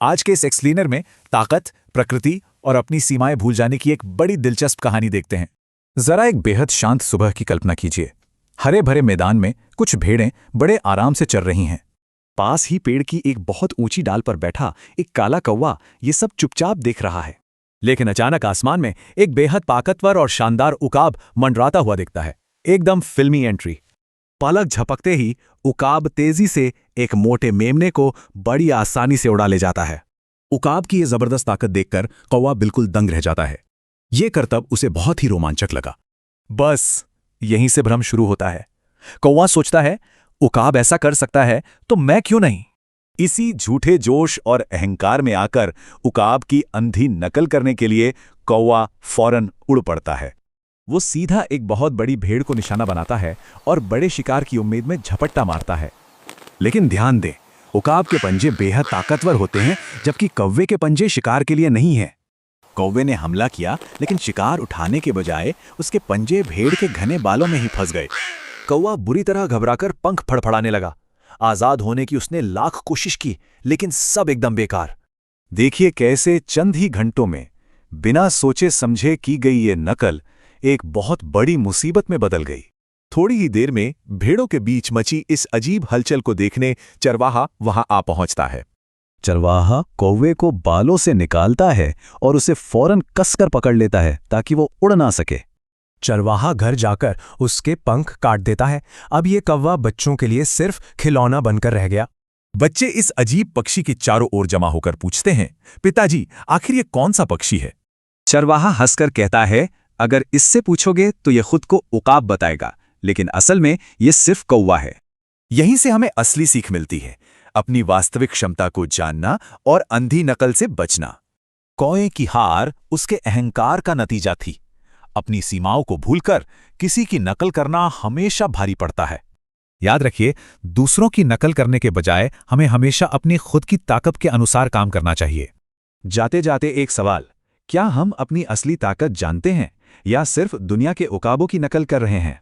आज के इस एक्सप्लेनर में ताकत, प्रकृति और अपनी सीमाएं भूल जाने की एक बड़ी दिलचस्प कहानी देखते हैं। जरा एक बेहद शांत सुबह की कल्पना कीजिए। हरे भरे मैदान में कुछ भेड़ें बड़े आराम से चर रही हैं। पास ही पेड़ की एक बहुत ऊंची डाल पर बैठा एक काला कौवा ये सब चुपचाप देख रहा है। लेकिन अचानक आसमान में एक बेहद ताकतवर और शानदार उकाब मंडराता हुआ दिखता है। एकदम फिल्मी एंट्री। पलक झपकते ही उकाब तेजी से एक मोटे मेमने को बड़ी आसानी से उड़ा ले जाता है। उकाब की ये जबरदस्त ताकत देखकर कौवा बिल्कुल दंग रह जाता है। ये करतब उसे बहुत ही रोमांचक लगा। बस यहीं से भ्रम शुरू होता है। कौवा सोचता है, उकाब ऐसा कर सकता है तो मैं क्यों नहीं। इसी झूठे जोश और अहंकार में आकर उकाब की अंधी नकल करने के लिए कौवा फौरन उड़ पड़ता है। वो सीधा एक बहुत बड़ी भेड़ को निशाना बनाता है और बड़े शिकार की उम्मीद में झपट्टा मारता है। लेकिन ध्यान दें, उकाब के पंजे बेहद ताकतवर होते हैं, जबकि कौवे के पंजे शिकार के लिए नहीं हैं। कौवे ने हमला किया, लेकिन शिकार उठाने के बजाय उसके पंजे भेड़ के घने बालों में ही फंस गए। कौवा बुरी तरह घबराकर पंख फड़फड़ाने लगा। आजाद होने की उसने लाख कोशिश की, लेकिन सब एकदम बेकार। देखिए कैसे चंद ही घंटों में बिना सोचे समझे की गई ये नकल एक बहुत बड़ी मुसीबत में बदल गई। थोड़ी ही देर में भेड़ों के बीच मची इस अजीब हलचल को देखने चरवाहा वहां आ पहुंचता है। चरवाहा कौवे को बालों से निकालता है और उसे फौरन कसकर पकड़ लेता है ताकि वो उड़ ना सके। चरवाहा घर जाकर उसके पंख काट देता है। अब ये कौवा बच्चों के लिए सिर्फ खिलौना बनकर रह गया। बच्चे इस अजीब पक्षी के चारों ओर जमा होकर पूछते हैं, पिताजी आखिर ये कौन सा पक्षी है? चरवाहा हंसकर कहता है, अगर इससे पूछोगे तो ये खुद को उकाब बताएगा, लेकिन असल में ये सिर्फ कौवा है। यहीं से हमें असली सीख मिलती है, अपनी वास्तविक क्षमता को जानना और अंधी नकल से बचना। कौवे की हार उसके अहंकार का नतीजा थी। अपनी सीमाओं को भूलकर किसी की नकल करना हमेशा भारी पड़ता है। याद रखिए, दूसरों की नकल करने के बजाय हमें हमेशा अपनी खुद की ताकत के अनुसार काम करना चाहिए। जाते जाते एक सवाल, क्या हम अपनी असली ताकत जानते हैं या सिर्फ दुनिया के उकाबों की नकल कर रहे हैं?